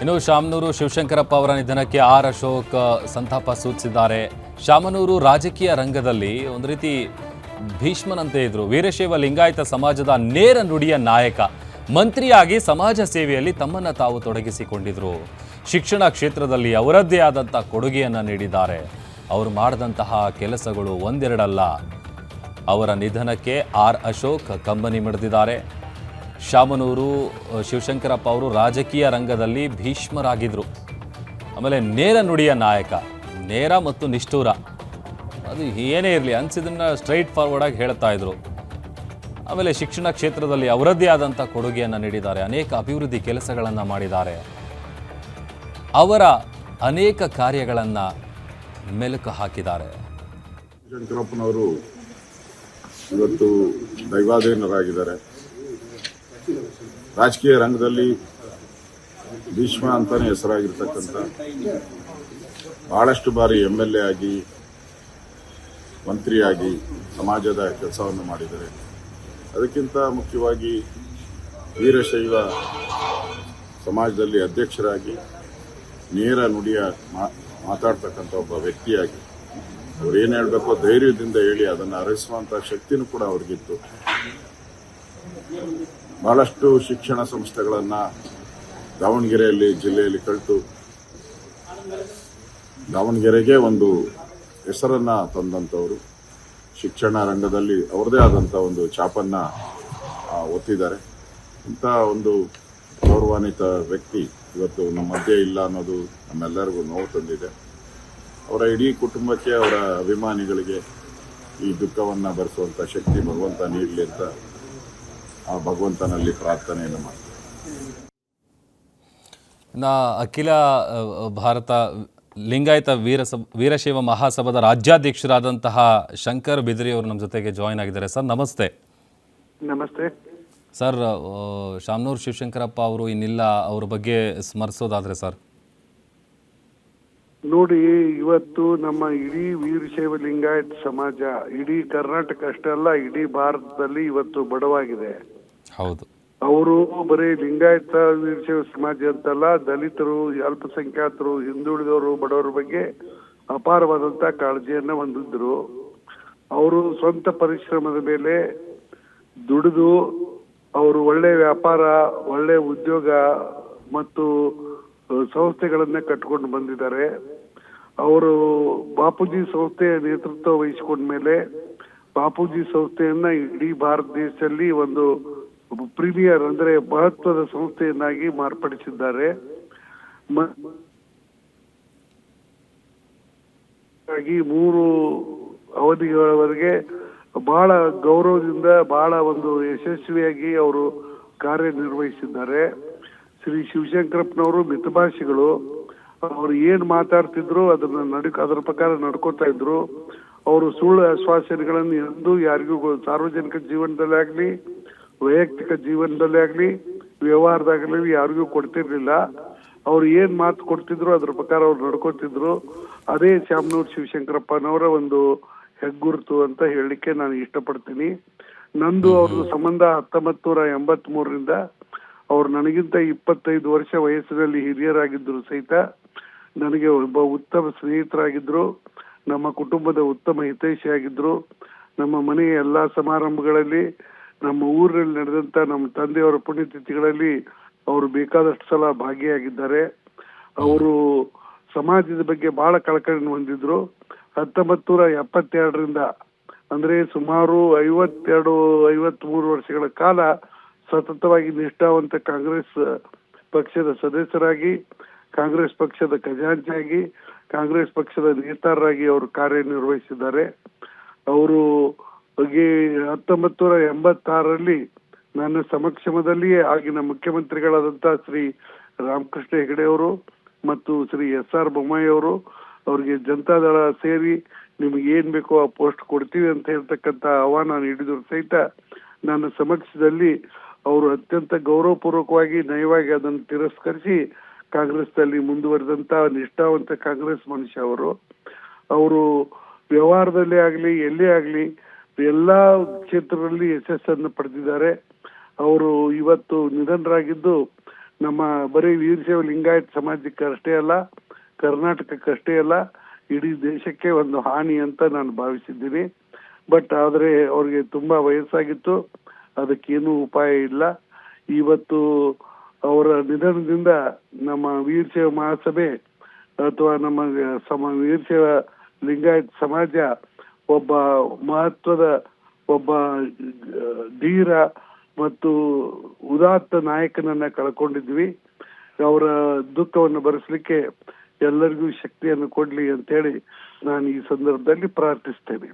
ಇನ್ನು ಶಾಮನೂರು ಶಿವಶಂಕರಪ್ಪ ಅವರ ನಿಧನಕ್ಕೆ ಆರ್ ಅಶೋಕ್ ಸಂತಾಪ ಸೂಚಿಸಿದ್ದಾರೆ. ಶಾಮನೂರು ರಾಜಕೀಯ ರಂಗದಲ್ಲಿ ಒಂದು ರೀತಿ ಭೀಷ್ಮನಂತೆ ಇದ್ರು. ವೀರಶೈವ ಲಿಂಗಾಯತ ಸಮಾಜದ ನೇರ ನುಡಿಯ ನಾಯಕ. ಮಂತ್ರಿಯಾಗಿ ಸಮಾಜ ಸೇವೆಯಲ್ಲಿ ತಮ್ಮನ್ನು ತಾವು ತೊಡಗಿಸಿಕೊಂಡಿದ್ರು. ಶಿಕ್ಷಣ ಕ್ಷೇತ್ರದಲ್ಲಿ ಅವರದ್ದೇ ಆದಂಥ ಕೊಡುಗೆಯನ್ನು ನೀಡಿದ್ದಾರೆ. ಅವರು ಮಾಡಿದಂತಹ ಕೆಲಸಗಳು ಒಂದೆರಡಲ್ಲ. ಅವರ ನಿಧನಕ್ಕೆ ಆರ್ ಅಶೋಕ್ ಕಂಬನಿ ಮಿಡಿದಿದ್ದಾರೆ. ಶಾಮನೂರು ಶಿವಶಂಕರಪ್ಪ ಅವರು ರಾಜಕೀಯ ರಂಗದಲ್ಲಿ ಭೀಷ್ಮರಾಗಿದ್ದರು. ಆಮೇಲೆ ನೇರ ನುಡಿಯ ನಾಯಕ, ನೇರ ಮತ್ತು ನಿಷ್ಠೂರ, ಅದು ಏನೇ ಇರಲಿ ಅನಿಸಿದ್ದನ್ನು ಸ್ಟ್ರೈಟ್ ಫಾರ್ವರ್ಡಾಗಿ ಹೇಳ್ತಾ ಇದ್ರು. ಆಮೇಲೆ ಶಿಕ್ಷಣ ಕ್ಷೇತ್ರದಲ್ಲಿ ಅವರದ್ದೇ ಆದಂಥ ಕೊಡುಗೆಯನ್ನು ನೀಡಿದ್ದಾರೆ. ಅನೇಕ ಅಭಿವೃದ್ಧಿ ಕೆಲಸಗಳನ್ನು ಮಾಡಿದ್ದಾರೆ. ಅವರ ಅನೇಕ ಕಾರ್ಯಗಳನ್ನು ಮೆಲುಕು ಹಾಕಿದ್ದಾರೆ. ಶಂಕರಪ್ಪನವರು ಇವತ್ತು ದೈವಾಧೀನರಾಗಿದ್ದಾರೆ. ರಾಜಕೀಯ ರಂಗದಲ್ಲಿ ಭೀಷ್ಮ ಅಂತಾನೆ ಹೆಸರಾಗಿರ್ತಕ್ಕಂಥ ಬಹಳಷ್ಟು ಬಾರಿ MLA ಆಗಿ, ಮಂತ್ರಿಯಾಗಿ ಸಮಾಜದ ಕೆಲಸವನ್ನು ಮಾಡಿದ್ದಾರೆ. ಅದಕ್ಕಿಂತ ಮುಖ್ಯವಾಗಿ ವೀರಶೈವ ಸಮಾಜದಲ್ಲಿ ಅಧ್ಯಕ್ಷರಾಗಿ ನೇರ ನುಡಿಯ ಮಾತಾಡ್ತಕ್ಕಂಥ ಒಬ್ಬ ವ್ಯಕ್ತಿಯಾಗಿ ಅವ್ರು ಏನು ಹೇಳಬೇಕೋ ಧೈರ್ಯದಿಂದ ಹೇಳಿ ಅದನ್ನು ಅರಸುವಂಥ ಶಕ್ತಿನೂ ಕೂಡ ಅವ್ರಿಗಿತ್ತು. ಬಹಳಷ್ಟು ಶಿಕ್ಷಣ ಸಂಸ್ಥೆಗಳನ್ನು ದಾವಣಗೆರೆಯಲ್ಲಿ ಜಿಲ್ಲೆಯಲ್ಲಿ ಕಲಿತು ದಾವಣಗೆರೆಗೆ ಒಂದು ಹೆಸರನ್ನು ತಂದಂಥವರು. ಶಿಕ್ಷಣ ರಂಗದಲ್ಲಿ ಅವರದೇ ಆದಂಥ ಒಂದು ಛಾಪನ್ನು ಒತ್ತಿದ್ದಾರೆ. ಇಂಥ ಒಂದು ಗೌರವಾನ್ವಿತ ವ್ಯಕ್ತಿ ಇವತ್ತು ನಮ್ಮ ಮಧ್ಯೆ ಇಲ್ಲ ಅನ್ನೋದು ನಮ್ಮೆಲ್ಲರಿಗೂ ನೋವು ತಂದಿದೆ. ಅವರ ಇಡೀ ಕುಟುಂಬಕ್ಕೆ, ಅವರ ಅಭಿಮಾನಿಗಳಿಗೆ ಈ ದುಃಖವನ್ನು ಭರಿಸುವಂಥ ಶಕ್ತಿ ಭಗವಂತ ನೀಡಲಿ ಅಂತ ಆ ಭಗವಂತನಲ್ಲಿ ಪ್ರಾರ್ಥನೆಯನ್ನು ಮಾಡ್ತಾರೆ. ಅಖಿಲ ಭಾರತ ಲಿಂಗಾಯತ ವೀರಶೈವ ಮಹಾಸಭಾದ ರಾಜ್ಯಾಧ್ಯಕ್ಷರಾದಂತಹ ಶಂಕರ್ ಬಿದ್ರಿ ಅವರು ನಮ್ಮ ಜೊತೆಗೆ ಜಾಯಿನ್ ಆಗಿದ್ದಾರೆ. ಸರ್ ನಮಸ್ತೆ. ನಮಸ್ತೆ ಸರ್. ಶಾಮನೂರು ಶಿವಶಂಕರಪ್ಪ ಅವರು ಇನ್ನಿಲ್ಲ, ಅವ್ರ ಬಗ್ಗೆ ಸ್ಮರಿಸೋದಾದ್ರೆ ಸರ್? ನೋಡಿ, ಇವತ್ತು ನಮ್ಮ ಇಡೀ ವೀರಶೈವ ಲಿಂಗಾಯತ ಸಮಾಜ ಇಡೀ ಕರ್ನಾಟಕ ಅಷ್ಟೇ ಅಲ್ಲ, ಇಡೀ ಭಾರತದಲ್ಲಿ ಇವತ್ತು ಬಡವಾಗಿದೆ. ಹೌದು. ಅವರು ಬರೀ ಲಿಂಗಾಯತ ವೀರಶೈವ ಸಮಾಜ ಅಂತಲ್ಲ, ದಲಿತರು, ಅಲ್ಪಸಂಖ್ಯಾತರು, ಹಿಂದುಳಿದವರು, ಬಡವರ ಬಗ್ಗೆ ಅಪಾರವಾದಂತ ಕಾಳಜಿಯನ್ನ ಹೊಂದಿದ್ರು. ಅವರು ಸ್ವಂತ ಪರಿಶ್ರಮದ ಮೇಲೆ ದುಡಿದು ಅವರು ಒಳ್ಳೆ ವ್ಯಾಪಾರ, ಒಳ್ಳೆ ಉದ್ಯೋಗ ಮತ್ತು ಸಂಸ್ಥೆಗಳನ್ನ ಕಟ್ಕೊಂಡು ಬಂದಿದ್ದಾರೆ. ಅವರು ಬಾಪೂಜಿ ಸಂಸ್ಥೆಯ ನೇತೃತ್ವ ವಹಿಸಿಕೊಂಡ ಮೇಲೆ ಬಾಪೂಜಿ ಸಂಸ್ಥೆಯನ್ನ ಇಡೀ ಭಾರತ ದೇಶದಲ್ಲಿ ಒಂದು ಪ್ರೀಮಿಯರ್ ಅಂದ್ರೆ ಮಹತ್ವದ ಸಂಸ್ಥೆಯನ್ನಾಗಿ ಮಾರ್ಪಡಿಸಿದ್ದಾರೆ. ಮೂರು ಅವಧಿಗಳವರೆಗೆ ಬಹಳ ಗೌರವದಿಂದ ಬಹಳ ಒಂದು ಯಶಸ್ವಿಯಾಗಿ ಅವರು ಕಾರ್ಯನಿರ್ವಹಿಸಿದ್ದಾರೆ. ಶ್ರೀ ಶಿವಶಂಕರಪ್ಪನವರು ಮಿತಭಾಷಿಗಳು. ಅವರು ಏನ್ ಮಾತಾಡ್ತಿದ್ರು ಅದರ ಪ್ರಕಾರ ನಡ್ಕೋತಾ ಇದ್ರು. ಅವರು ಸುಳ್ಳು ಆಶ್ವಾಸನೆಗಳನ್ನು ಎಂದೂ ಯಾರಿಗೂ ಸಾರ್ವಜನಿಕ ಜೀವನದಲ್ಲಿ ಆಗ್ಲಿ, ವೈಯಕ್ತಿಕ ಜೀವನದಲ್ಲಿ ಆಗ್ಲಿ, ವ್ಯವಹಾರದಾಗಲಿ ಯಾರಿಗೂ ಕೊಡ್ತಿರ್ಲಿಲ್ಲ. ಅವ್ರು ಏನ್ ಮಾತು ಕೊಡ್ತಿದ್ರು ಅದ್ರ ಪ್ರಕಾರ ಅವ್ರು ನಡ್ಕೋತಿದ್ರು. ಅದೇ ಶಾಮನೂರು ಶಿವಶಂಕರಪ್ಪನವರ ಒಂದು ಹೆಗ್ಗುರುತು ಅಂತ ಹೇಳಲಿಕ್ಕೆ ನಾನು ಇಷ್ಟಪಡ್ತೀನಿ. ನಂದು ಅವ್ರದ್ದು ಸಂಬಂಧ 1983ರಿಂದ ಅವ್ರು ನನಗಿಂತ 25 ವರ್ಷ ವಯಸ್ಸಿನಲ್ಲಿ ಹಿರಿಯರಾಗಿದ್ರು ಸಹಿತ ನನಗೆ ಒಬ್ಬ ಉತ್ತಮ ಸ್ನೇಹಿತರಾಗಿದ್ರು. ನಮ್ಮ ಕುಟುಂಬದ ಉತ್ತಮ ಹಿತೈಷಿಯಾಗಿದ್ರು. ನಮ್ಮ ಮನೆಯ ಎಲ್ಲಾ ಸಮಾರಂಭಗಳಲ್ಲಿ, ನಮ್ಮ ಊರಿನಲ್ಲಿ ನಡೆದಂತ ನಮ್ಮ ತಂದೆಯವರ ಪುಣ್ಯತಿಥಿಗಳಲ್ಲಿ ಅವರು ಬೇಕಾದಷ್ಟು ಸಲ ಭಾಗಿಯಾಗಿದ್ದಾರೆ. ಅವರು ಸಮಾಜದ ಬಗ್ಗೆ ಬಹಳ ಕಳಕಳಿ ಹೊಂದಿದ್ರು. 1972ರಿಂದ ಅಂದ್ರೆ ಸುಮಾರು 52-53 ವರ್ಷಗಳ ಕಾಲ ಸತತವಾಗಿ ನಿಷ್ಠಾವಂತ ಕಾಂಗ್ರೆಸ್ ಪಕ್ಷದ ಸದಸ್ಯರಾಗಿ, ಕಾಂಗ್ರೆಸ್ ಪಕ್ಷದ ಖಜಾಂಚಿಯಾಗಿ, ಕಾಂಗ್ರೆಸ್ ಪಕ್ಷದ ನೇತಾರರಾಗಿ ಅವರು ಕಾರ್ಯನಿರ್ವಹಿಸಿದ್ದಾರೆ. ಅವರು 1986ರಲ್ಲಿ ನನ್ನ ಸಮಕ್ಷಮದಲ್ಲಿಯೇ ಆಗಿನ ಮುಖ್ಯಮಂತ್ರಿಗಳಾದಂತಹ ಶ್ರೀ ರಾಮಕೃಷ್ಣ ಹೆಗಡೆ ಅವರು ಮತ್ತು ಶ್ರೀ SR ಬೊಮ್ಮಾಯಿ ಅವರು ಅವ್ರಿಗೆ ಜನತಾದಳ ಸೇರಿ ನಿಮ್ಗೆ ಏನ್ ಬೇಕೋ ಆ ಪೋಸ್ಟ್ ಕೊಡ್ತೀವಿ ಅಂತ ಹೇಳ್ತಕ್ಕಂತ ಆಹ್ವಾನ ನೀಡಿದ್ರು ಸಹಿತ ನನ್ನ ಸಮಕ್ಷದಲ್ಲಿ ಅವರು ಅತ್ಯಂತ ಗೌರವಪೂರ್ವಕವಾಗಿ ನಯವಾಗಿ ಅದನ್ನು ತಿರಸ್ಕರಿಸಿ ಕಾಂಗ್ರೆಸ್ನಲ್ಲಿ ಮುಂದುವರೆದಂತ ನಿಷ್ಠಾವಂತ ಕಾಂಗ್ರೆಸ್ ಮನುಷ್ಯ ಅವರು. ಅವರು ವ್ಯವಹಾರದಲ್ಲೇ ಆಗ್ಲಿ, ಎಲ್ಲೇ ಆಗ್ಲಿ ಎಲ್ಲಾ ಕ್ಷೇತ್ರದಲ್ಲಿ ಯಶಸ್ಸನ್ನು ಪಡೆದಿದ್ದಾರೆ. ಅವರು ಇವತ್ತು ನಿಧನರಾಗಿದ್ದು ನಮ್ಮ ಬರೀ ವೀರಶೈವ ಲಿಂಗಾಯತ್ ಸಮಾಜಕ್ಕೆ ಅಷ್ಟೇ ಅಲ್ಲ, ಕರ್ನಾಟಕಕ್ಕಷ್ಟೇ ಅಲ್ಲ, ಇಡೀ ದೇಶಕ್ಕೆ ಒಂದು ಹಾನಿ ಅಂತ ನಾನು ಭಾವಿಸಿದ್ದೀನಿ. ಬಟ್ ಆದರೆ ಅವ್ರಿಗೆ ತುಂಬಾ ವಯಸ್ಸಾಗಿತ್ತು, ಅದಕ್ಕೇನು ಉಪಾಯ ಇಲ್ಲ. ಇವತ್ತು ಅವರ ನಿಧನದಿಂದ ನಮ್ಮ ವೀರಶೈವ ಮಹಾಸಭೆ ಅಥವಾ ನಮ್ಮ ವೀರಶೈವ ಲಿಂಗಾಯತ್ ಸಮಾಜ ಒಬ್ಬ ಮಹತ್ವದ ಒಬ್ಬ ಧೀರ ಮತ್ತು ಉದಾತ್ತ ನಾಯಕನನ್ನ ಕಳ್ಕೊಂಡಿದ್ವಿ. ಅವರ ದುಃಖವನ್ನು ಭರಿಸಲಿಕ್ಕೆ ಎಲ್ಲರಿಗೂ ಶಕ್ತಿಯನ್ನು ಕೊಡ್ಲಿ ಅಂತೇಳಿ ನಾನು ಈ ಸಂದರ್ಭದಲ್ಲಿ ಪ್ರಾರ್ಥಿಸ್ತೇನೆ.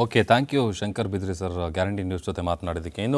Okay, thank you Shankar Bidri sir, guarantee news ಜೊತೆ ಮಾತನಾಡಿದ್ದಕ್ಕೆ. ಇನ್ನು